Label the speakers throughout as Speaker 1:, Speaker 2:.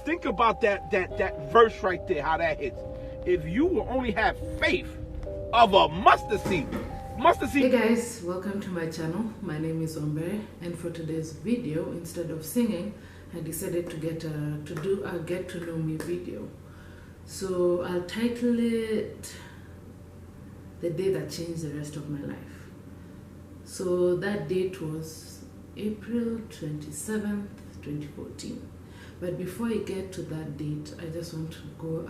Speaker 1: Think about that verse right there, how that hits. If you will only have faith of a mustard seed.
Speaker 2: Hey guys, welcome to my channel. My name is Ombe, and for today's video, instead of singing, I decided to do a get to know me video. So I'll title it The Day That Changed the Rest of My Life. So that date was April 27th, 2014. But before I get to that date, I just want to go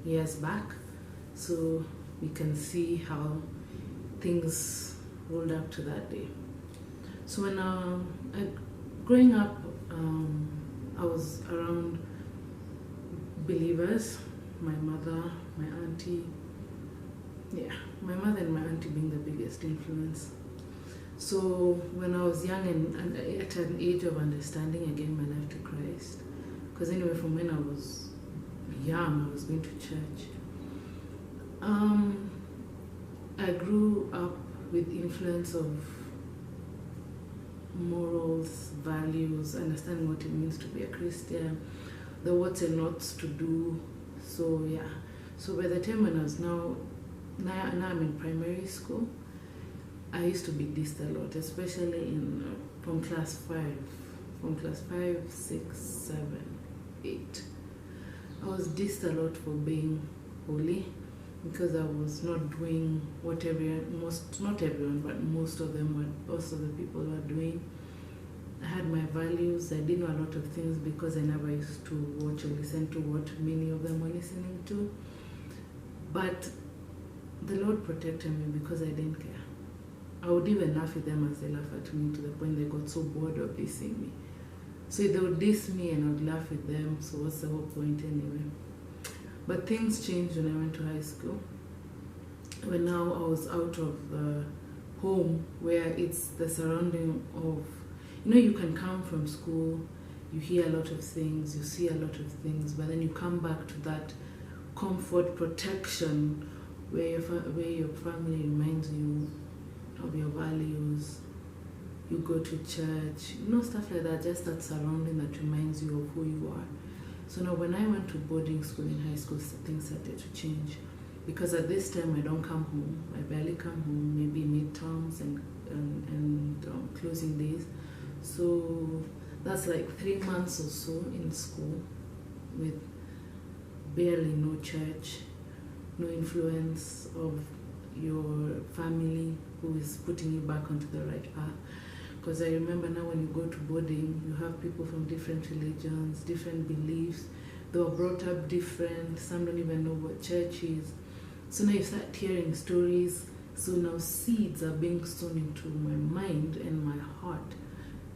Speaker 2: years back so we can see how things rolled up to that day. So when growing up, I was around believers, my mother, my auntie. Yeah, my mother and my auntie being the biggest influence. So when I was young and at an age of understanding, I gave my life to Christ. Because anyway, from when I was young, I was going to church. I grew up with influence of morals, values, understanding what it means to be a Christian, the what's and nots to do. So yeah. So by the time when I was now I'm in primary school, I used to be dissed a lot, especially from class 5, 6, 7, 8. I was dissed a lot for being holy because I was not doing what not everyone, but most of the people were doing. I had my values. I didn't know a lot of things because I never used to watch or listen to what many of them were listening to. But the Lord protected me because I didn't care. I would even laugh with them as they laugh at me to the point they got so bored of dissing me. So they would diss me and I would laugh with them, so what's the whole point anyway? But things changed when I went to high school. When now I was out of the home where it's the surrounding of, you can come from school, you hear a lot of things, you see a lot of things, but then you come back to that comfort, protection, where your family reminds you of your values. You go to church, stuff like that, just that surrounding that reminds you of who you are. So now when I went to boarding school in high school, things started to change. Because at this time I don't come home, I barely come home, maybe midterms and closing days. So that's like 3 months or so in school with barely no church, no influence of your family who is putting you back onto the right path. Because I remember now when you go to boarding, you have people from different religions, different beliefs. They were brought up different. Some don't even know what church is. So now you start hearing stories. So now seeds are being sown into my mind and my heart.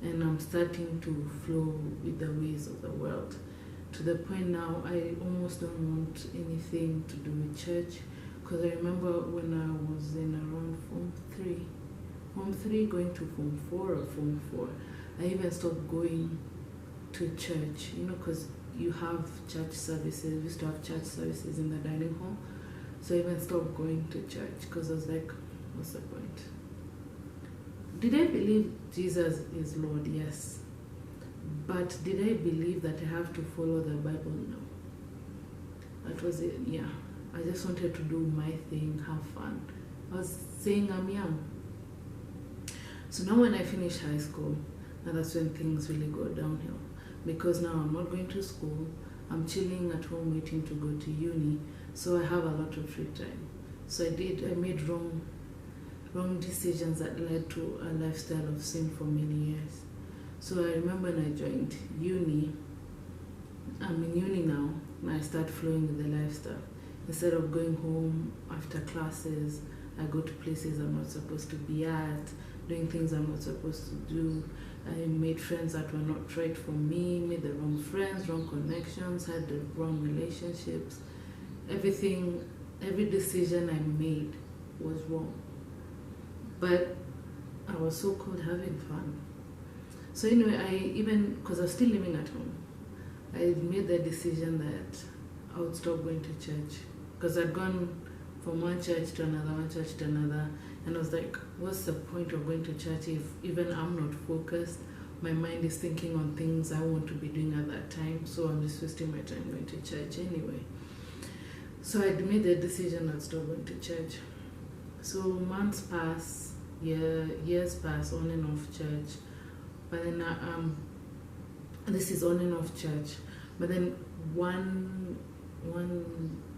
Speaker 2: And I'm starting to flow with the ways of the world. To the point now I almost don't want anything to do with church. Because I remember when I was in around Form 3 going to Form 4 or Form 4, I even stopped going to church, because you have church services. We used to have church services in the dining hall. So I even stopped going to church because I was like, what's the point? Did I believe Jesus is Lord? Yes. But did I believe that I have to follow the Bible? No. That was it, yeah. I just wanted to do my thing, have fun. I was saying I'm young. So now when I finish high school, now that's when things really go downhill. Because now I'm not going to school, I'm chilling at home waiting to go to uni, so I have a lot of free time. So I made wrong decisions that led to a lifestyle of sin for many years. So I remember when I joined uni, I'm in uni now, and I start flowing with the lifestyle. Instead of going home after classes, I go to places I'm not supposed to be at, doing things I'm not supposed to do. I made friends that were not right for me, made the wrong friends, wrong connections, had the wrong relationships. Every decision I made was wrong. But I was so called having fun. So anyway, because I was still living at home, I made the decision that I would stop going to church. Because I'd gone from one church to another, and I was like, what's the point of going to church if even I'm not focused my mind is thinking on things I want to be doing at that time, so I'm just wasting my time going to church anyway. So I made the decision I'd stop going to church. So months pass, years pass, on and off church. But then this is on and off church. But then one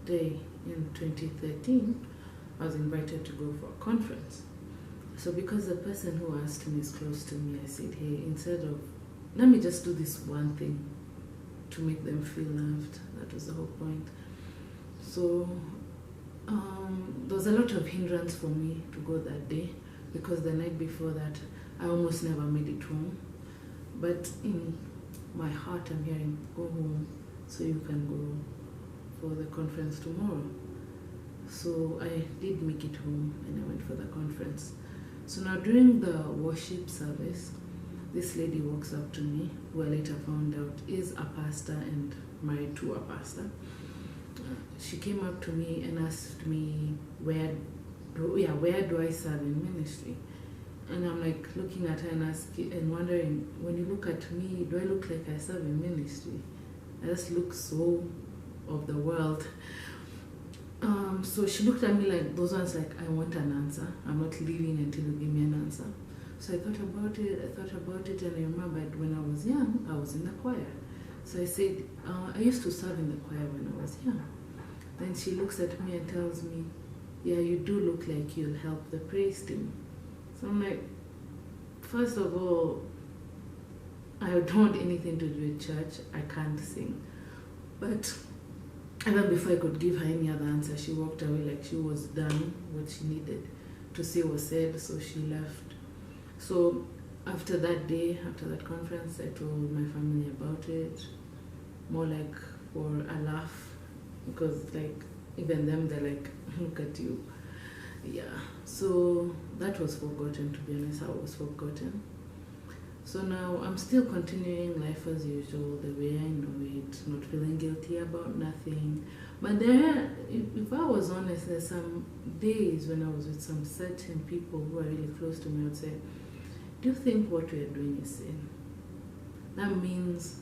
Speaker 2: day in 2013, I was invited to go for a conference. So because the person who asked me is close to me, I said, hey, instead of, let me just do this one thing to make them feel loved. That was the whole point. So there was a lot of hindrance for me to go that day, because the night before that, I almost never made it home. But in my heart, I'm hearing, go home so you can go for the conference tomorrow. So I did make it home and I went for the conference. So now during the worship service, this lady walks up to me, who I later found out is a pastor and married to a pastor. She came up to me and asked me, where do I serve in ministry? And I'm like looking at her and wondering, when you look at me, do I look like I serve in ministry? I just look so of the world. So she looked at me like those ones, like, I want an answer. I'm not leaving until you give me an answer. So I thought about it, and I remembered when I was young, I was in the choir. So I said, I used to serve in the choir when I was young. Then she looks at me and tells me, yeah, you do look like you'll help the praise team. So I'm like, first of all, I don't want anything to do with church. I can't sing. But even before I could give her any other answer, she walked away like she was done. What she needed to say was said, so she left. So after that day, after that conference, I told my family about it, more like for a laugh, because like even them, they're like, look at you. Yeah, so that was forgotten, to be honest. I was forgotten. So now I'm still continuing life as usual, the way I know it, not feeling guilty about nothing. But there, if I was honest, there's some days when I was with some certain people who are really close to me, I would say, do you think what we're doing is sin? That means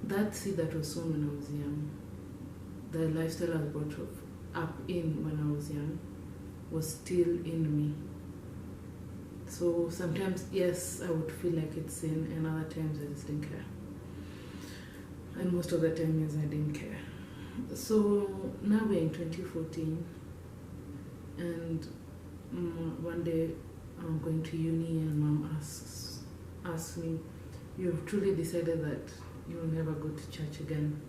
Speaker 2: that seed that was sown when I was young, the lifestyle I was brought up in when I was young, was still in me. So sometimes, yes, I would feel like it's sin, and other times I just didn't care. And most of the time, yes, I didn't care. So now we're in 2014, and one day I'm going to uni, and mom asks me, you've truly decided that you'll never go to church again?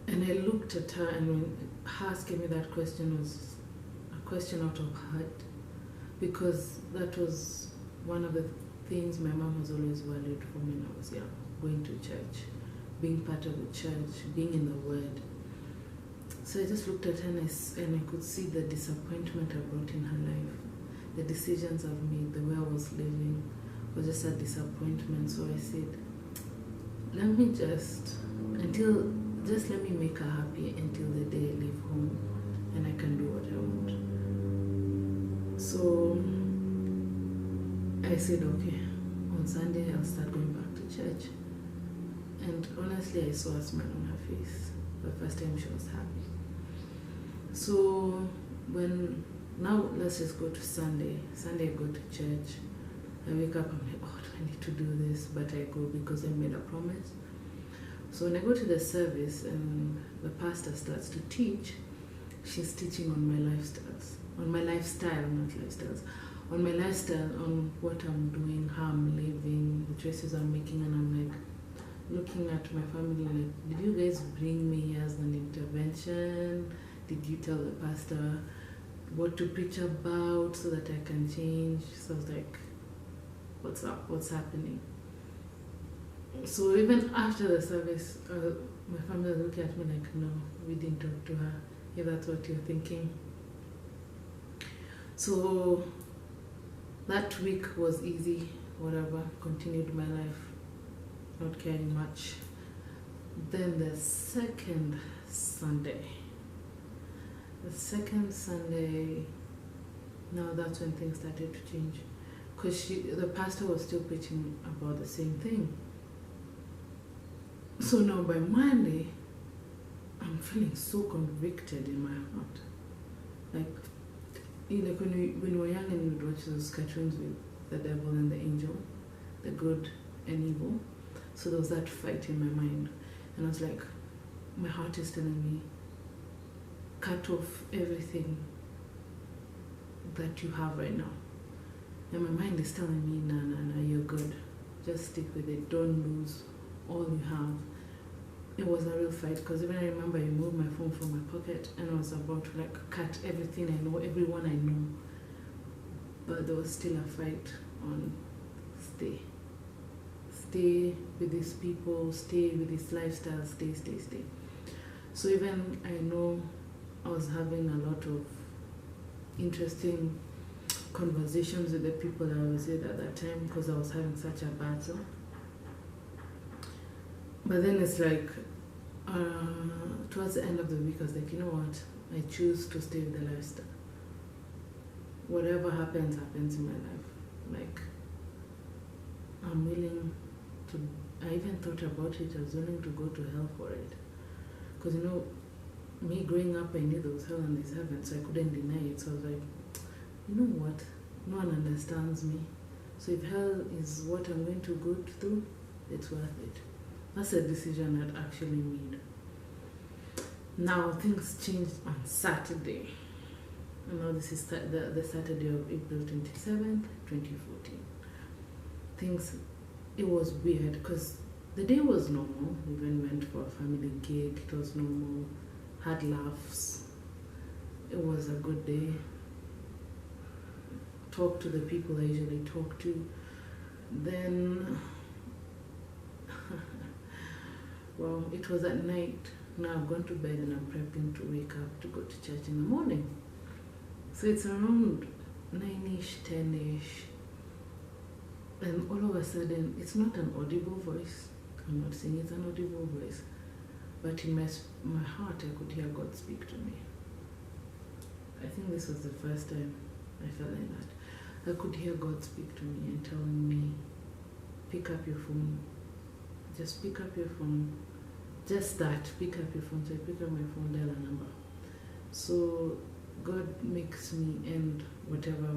Speaker 2: And I looked at her, and when her asking me that question was a question out of heart, because that was one of the things my mom was always valued for me when I was young, going to church, being part of the church, being in the Word. So I just looked at her, and I could see the disappointment I brought in her life. The decisions I've made, the way I was living, was just a disappointment. So I said, let me let me make her happy until the day I leave home and I can do what I want. So I said, okay, on Sunday I'll start going back to church. And honestly, I saw a smile on her face. The first time she was happy. So now let's just go to Sunday. Sunday I go to church. I wake up, I'm like, oh, do I need to do this? But I go because I made a promise. So when I go to the service and the pastor starts to teach, she's teaching on my lifestyles. On my lifestyle, not lifestyles. On my lifestyle, on what I'm doing, how I'm living, the choices I'm making, and I'm like looking at my family like, did you guys bring me as an intervention? Did you tell the pastor what to preach about so that I can change? So I was like, what's up? What's happening? So even after the service, my family was looking at me like, no, we didn't talk to her, if that's what you're thinking. So that week was easy, whatever, continued my life, not caring much. Then the second Sunday, now that's when things started to change. because the pastor was still preaching about the same thing. So now by Monday, I'm feeling so convicted in my heart. Like, when you were young and you would watch those cartoons with the devil and the angel, the good and evil. So there was that fight in my mind. And I was like, my heart is telling me, cut off everything that you have right now. And my mind is telling me, nah, you're good. Just stick with it. Don't lose all you have. It was a real fight, because even I remember I moved my phone from my pocket and I was about to like cut everything I know, everyone I know. But there was still a fight on stay. Stay with these people, stay with this lifestyle, stay. So even I know I was having a lot of interesting conversations with the people I was with at that time, because I was having such a battle. But then it's like, towards the end of the week, I was like, you know what? I choose to stay with the lifestyle. Whatever happens in my life. Like, I'm willing to, I even thought about it, I was willing to go to hell for it. Because, you know, me growing up, I knew there was hell and there's heaven, so I couldn't deny it. So I was like, you know what? No one understands me. So if hell is what I'm going to go through, it's worth it. That's a decision I'd actually made. Now things changed on Saturday. And now this is the Saturday of April 27th, 2014. It was weird because the day was normal. We even went for a family gig. It was normal. Had laughs. It was a good day. Talked to the people I usually talk to. Then well, it was at night. Now I've gone to bed and I'm prepping to wake up to go to church in the morning. So it's around 9-ish, 10-ish. And all of a sudden, it's not an audible voice. I'm not saying it's an audible voice. But in my heart, I could hear God speak to me. I think this was the first time I felt like that. I could hear God speak to me and telling me, pick up your phone. Just pick up your phone. Just that, pick up your phone. So I pick up my phone, dial a number. So God makes me end whatever,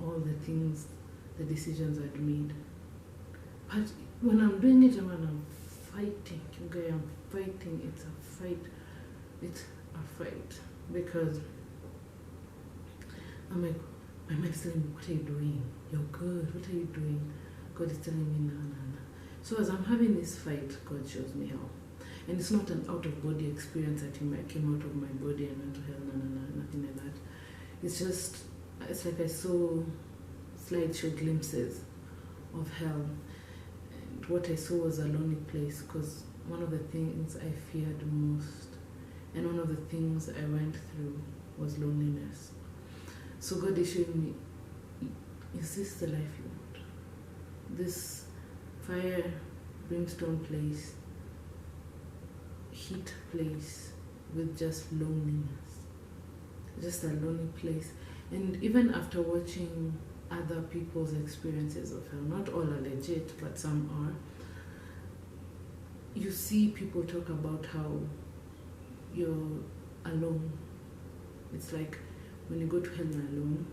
Speaker 2: all the things, the decisions I'd made. But when I'm doing it, I'm fighting. Okay, I'm fighting. It's a fight. It's a fight. Because I'm like, my mind's telling me, what are you doing? You're good. What are you doing? God is telling me, no. So as I'm having this fight, God shows me hell. And it's not an out-of-body experience that I came out of my body and went to hell, no, nothing like that. It's just, it's like I saw slideshow glimpses of hell. And what I saw was a lonely place, because one of the things I feared most and one of the things I went through was loneliness. So God is showing me, is this the life you want? This fire, brimstone place, heat place with just loneliness. Just a lonely place. And even after watching other people's experiences of hell, not all are legit, but some are, you see people talk about how you're alone. It's like when you go to hell alone,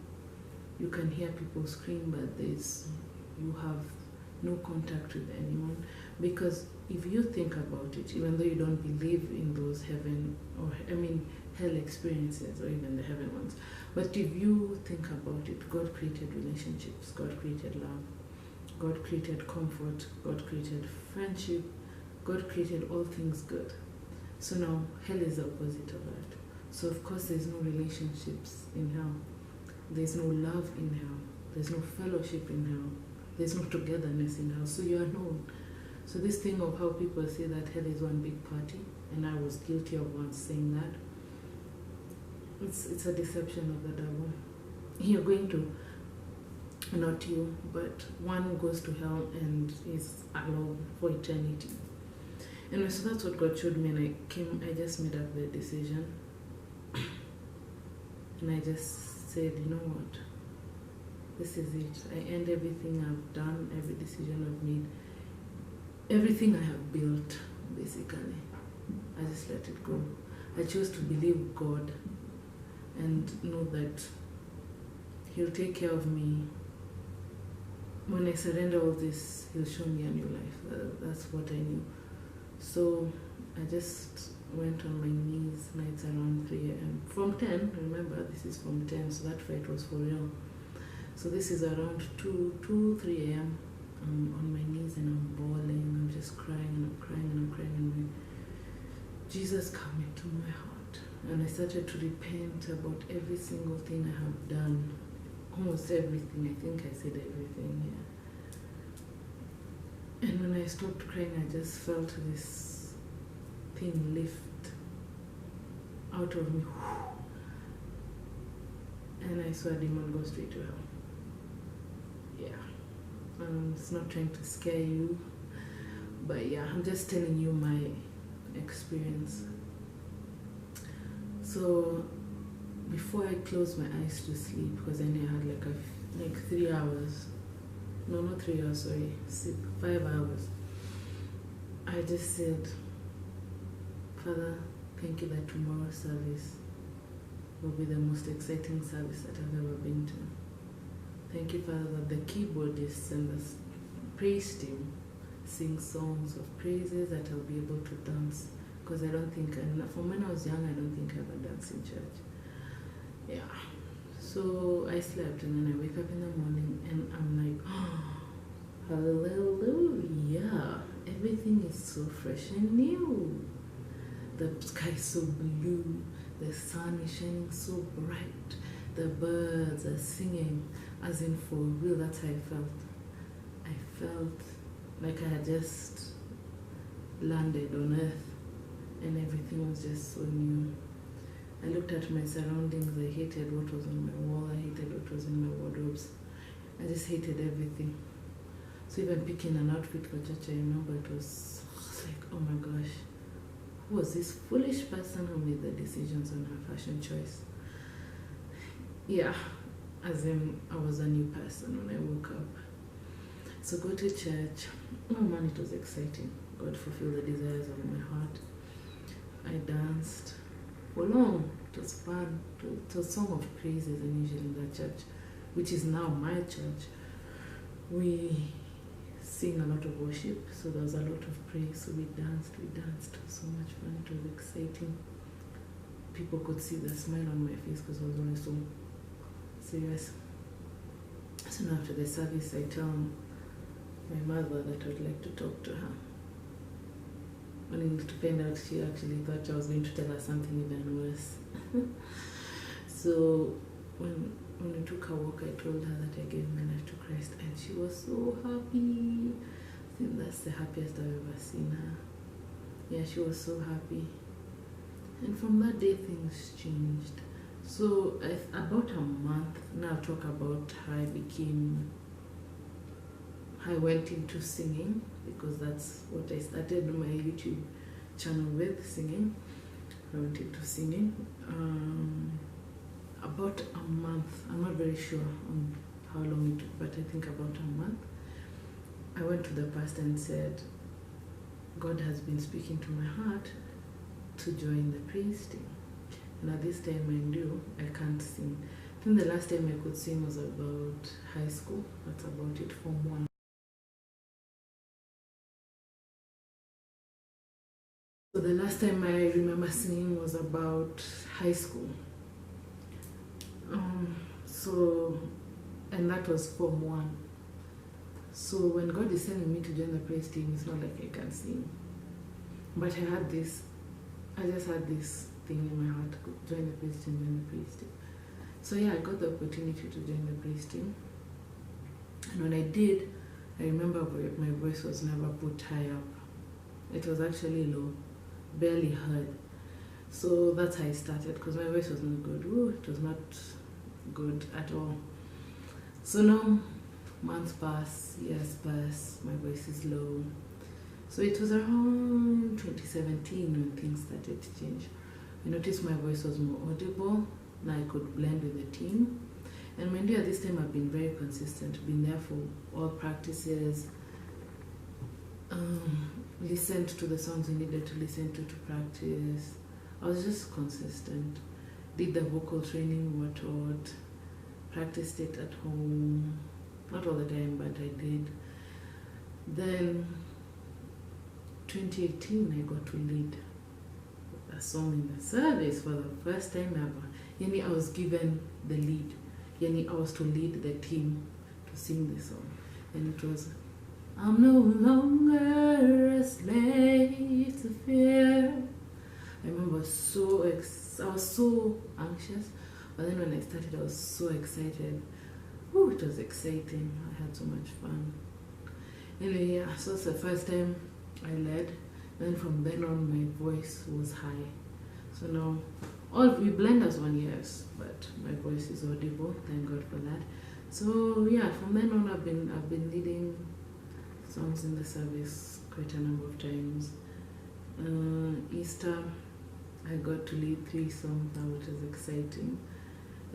Speaker 2: you can hear people scream, but you have no contact with anyone. Because if you think about it, even though you don't believe in those hell experiences, or even the heaven ones, but if you think about it, God created relationships, God created love, God created comfort, God created friendship, God created all things good. So now hell is the opposite of that. So of course there's no relationships in hell, there's no love in hell, there's no fellowship in hell, there's no togetherness in hell, so you're alone. So this thing of how people say that hell is one big party, and I was guilty of once saying that, it's a deception of the devil. You're going to, not you, but one goes to hell and is alone for eternity. Anyway, so that's what God showed me, and I just made up the decision. And I just said, you know what? this is it. I end everything I've done, every decision I've made, everything I have built, basically. I just let it go. I chose to believe God and know that He'll take care of me. When I surrender all this, He'll show me a new life. That's what I knew. So I just went on my knees nights around 3 a.m. From 10, remember this is from 10, so that fight was for real. So this is around 3 a.m. I'm on my knees and I'm bawling. I'm just crying and I'm crying and I'm crying. And Jesus came into my heart. And I started to repent about every single thing I have done. Almost everything. I think I said everything, yeah. And when I stopped crying, I just felt this thing lift out of me. And I saw a demon go straight to hell. Yeah. It's not trying to scare you, but yeah, I'm just telling you my experience. So before I closed my eyes to sleep, because I knew I had like 3 hours, no, not 3 hours, sorry, 5 hours, I just said, Father, thank you that tomorrow's service will be the most exciting service that I've ever been to. Thank you, Father, that the keyboardists and the praise team sing songs of praises that I'll be able to dance. Because I don't think, from when I was young, I don't think I ever danced in church. Yeah. So I slept and then I wake up in the morning and I'm like, oh, hallelujah. Everything is so fresh and new. The sky is so blue. The sun is shining so bright. The birds are singing. As in for real, that's how I felt. I felt like I had just landed on earth and everything was just so new. I looked at my surroundings. I hated what was on my wall. I hated what was in my wardrobes. I just hated everything. So even picking an outfit for church, I remember it was like, oh my gosh, who was this foolish person who made the decisions on her fashion choice? Yeah, as in I was a new person when I woke up. So go to church. Oh man, it was exciting. God fulfilled the desires of my heart. I danced for long. It was fun. It was a song of praises, and usually in that church, which is now my church, we sing a lot of worship, so there was a lot of praise. So we danced. It was so much fun. It was exciting. People could see the smile on my face because I was always so serious. So now after the service, I tell my mother that I would like to talk to her. Only to find out she actually thought I was going to tell her something even worse. So when we took a walk, I told her that I gave my life to Christ, and she was so happy. I think that's the happiest I've ever seen her. Yeah, she was so happy. And from that day, things changed. So about a month, now I'll talk about how I went into singing, because that's what I started my YouTube channel with, singing. I went into singing. About a month, I'm not very sure on how long it took, but I think about a month. I went to the pastor and said, God has been speaking to my heart to join the praise team. And at this time I knew I can't sing. I think the last time I could sing was about high school. That's about it, Form 1. So the last time I remember singing was about high school. And that was Form 1. So when God is telling me to join the praise team, it's not like I can sing. But I just had this thing in my heart, join the praise team. So yeah, I got the opportunity to join the praise team. And when I did, I remember my voice was never put high up. It was actually low, barely heard. So that's how I started, because my voice was not good. Ooh, it was not good at all. So now, months pass, years pass, my voice is low. So it was around 2017 when things started to change. I noticed my voice was more audible. Now I could blend with the team. And mind you, at this time I've been very consistent, been there for all practices, listened to the songs we needed to listen to practice. I was just consistent. Did the vocal training, what, practiced it at home. Not all the time, but I did. Then 2018, I got to lead a song in the service for the first time ever. Yani, I was given the lead. Yani, I was to lead the team to sing the song. And it was, I'm no longer a slave to fear. I remember I was so anxious, but then when I started, I was so excited. Ooh, it was exciting. I had so much fun. Anyway, yeah, so it's the first time I led. Then from then on, my voice was high. So now, we blend as one, yes, but my voice is audible. Thank God for that. So yeah, from then on, I've been leading songs in the service quite a number of times. Easter, I got to lead 3 songs now, which is exciting.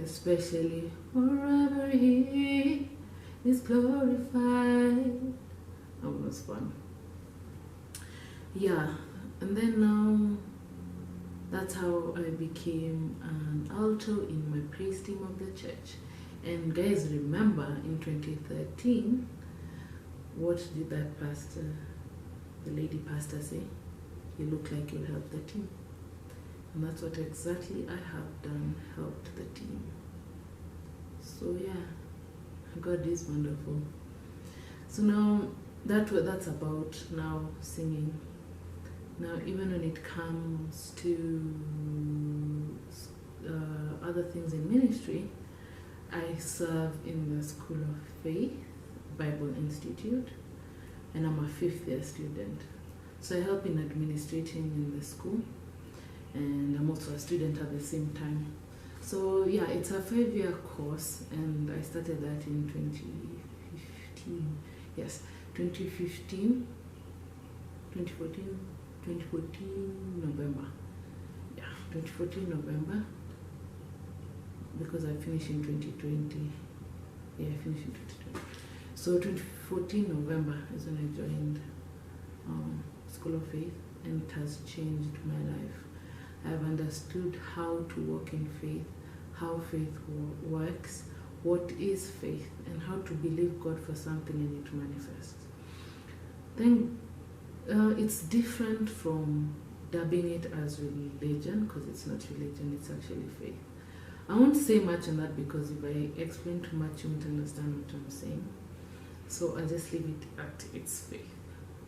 Speaker 2: Especially forever He is glorified. That was fun. Yeah, and then now that's how I became an alto in my praise team of the church. And guys, remember in 2013, what did that pastor, the lady pastor, say? You look like you'll help the team. And that's what exactly I have done, helped the team. So yeah, God is wonderful. So now, that's about now singing. Now, even when it comes to other things in ministry, I serve in the School of Faith Bible Institute, and I'm a 5th year student. So I help in administrating in the school, and I'm also a student at the same time. So yeah, it's a 5-year course, and I started that in 2015. Yes, 2015, 2014 November. Yeah, 2014 November, because I finished in 2020. Yeah, I finished in 2020. So 2014 November is when I joined School of Faith, and it has changed my life. I've understood how to walk in faith, how faith works, what is faith, and how to believe God for something and it manifests. Then it's different from dubbing it as religion, because it's not religion, it's actually faith. I won't say much on that, because if I explain too much, you won't understand what I'm saying. So I'll just leave it at its faith.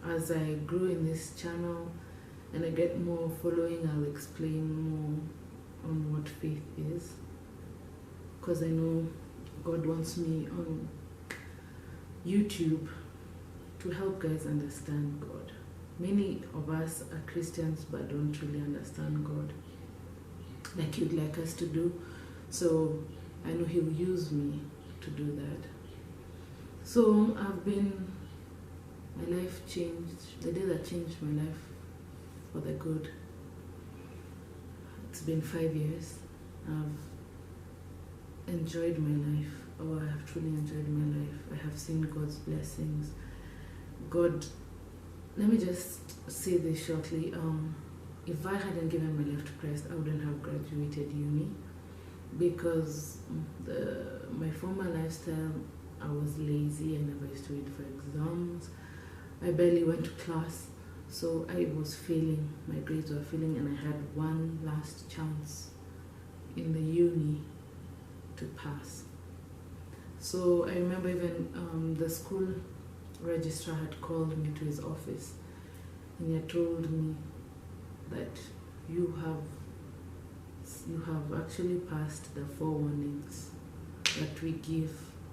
Speaker 2: As I grow in this channel and I get more following, I'll explain more on what faith is, because I know God wants me on YouTube to help guys understand God. Many of us are Christians but don't really understand God like He'd like us to do. So I know He will use me to do that. So my life changed, the day that changed my life for the good. It's been 5 years. I've enjoyed my life. Oh, I have truly enjoyed my life. I have seen God's blessings. God, let me just say this shortly. If I hadn't given my life to Christ, I wouldn't have graduated uni, because my former lifestyle, I was lazy. I never used to read for exams. I barely went to class, so I was failing. My grades were failing, and I had one last chance in the uni to pass. So I remember even the school registrar had called me to his office, and he had told me that you have actually passed the 4 warnings that we give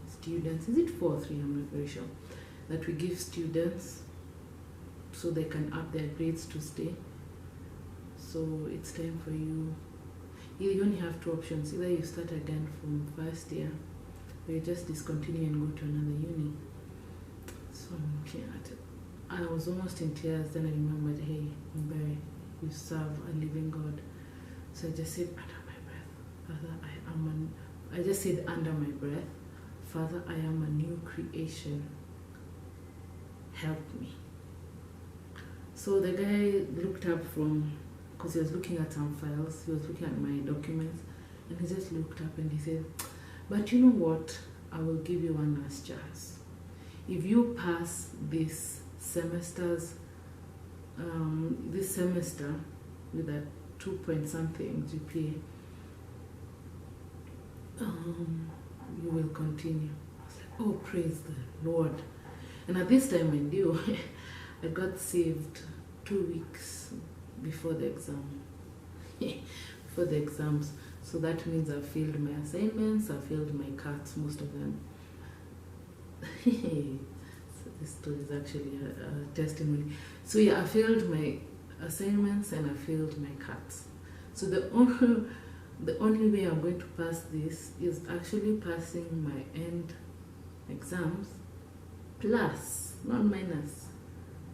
Speaker 2: students. Is it 4 or 3? I'm not very sure. That we give students so they can up their grades to stay. So it's time for you. You only have 2 options. Either you start again from 1st year, or you just discontinue and go to another uni. So I'm looking at it. I was almost in tears. Then I remembered, hey, Mberry, you serve a living God. So I just said under my breath, Father, I just said under my breath, Father, I am a new creation. Help me. So the guy looked up because he was looking at some files, he was looking at my documents, and he just looked up and he said, but you know what? I will give you one last chance. If you pass this semester with a 2-point-something GPA, you will continue. I was like, oh, praise the Lord. And at this time I knew I got saved 2 weeks before the exam. Before the exams. So that means I failed my assignments, I failed my cards, most of them. So this story is actually a testimony. So yeah, I failed my assignments and I failed my cards. So the only way I'm going to pass this is actually passing my end exams plus, not minus,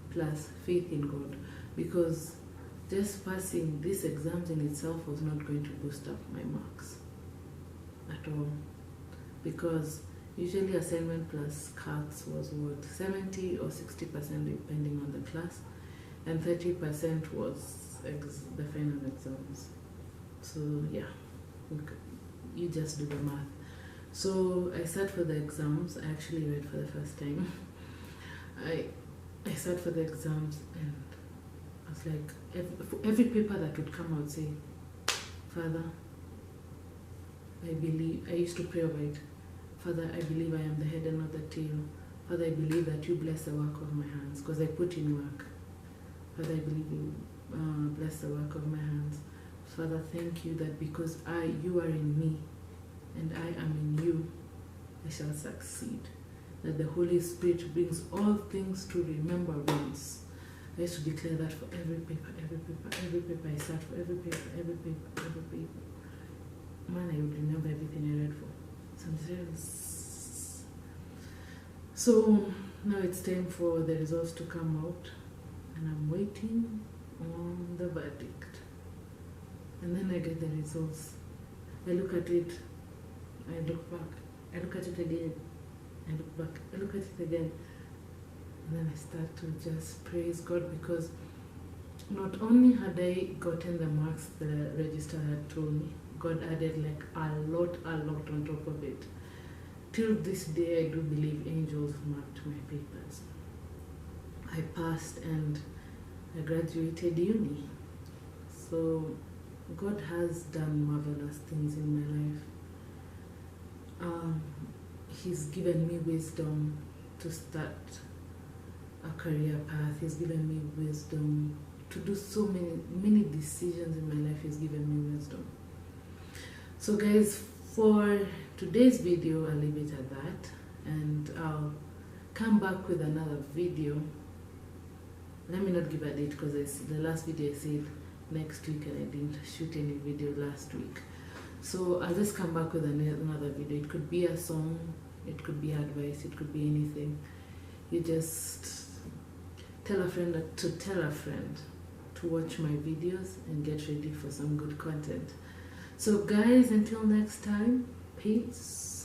Speaker 2: plus faith in God, because just passing these exams in itself was not going to boost up my marks at all, because usually assignment plus cards was what, 70 or 60% depending on the class, and 30% was the final exams. So yeah, you just do the math. So I sat for the exams. I actually read for the first time. I sat for the exams and I was like, every paper that would come out, say, Father, I believe, I used to pray over it. Father, I believe I am the head and not the tail. Father, I believe that you bless the work of my hands, because I put in work. Father, I believe you bless the work of my hands. Father, thank you that because you are in me and I am in you, I shall succeed. That the Holy Spirit brings all things to remembrance. I used to declare that for every paper I sat for, every paper. Man, I would remember everything I read for. So now it's time for the results to come out, and I'm waiting on the verdict. And then I get the results. I look at it, I look back, I look at it again, I look back, I look at it again, and then I start to just praise God, because not only had I gotten the marks the register had told me, God added like a lot on top of it. Till this day, I do believe angels marked my papers. I passed and I graduated uni. So God has done marvelous things in my life. He's given me wisdom to start a career path. He's given me wisdom to do so many decisions in my life. He's given me wisdom. So guys, for today's video, I'll leave it at that, and I'll come back with another video. Let me not give a date, because the last video I said next week and I didn't shoot any video last week. So I'll just come back with another video. It could be a song, it could be advice, it could be anything. You just tell a friend to tell a friend to watch my videos and get ready for some good content. So guys, until next time, peace.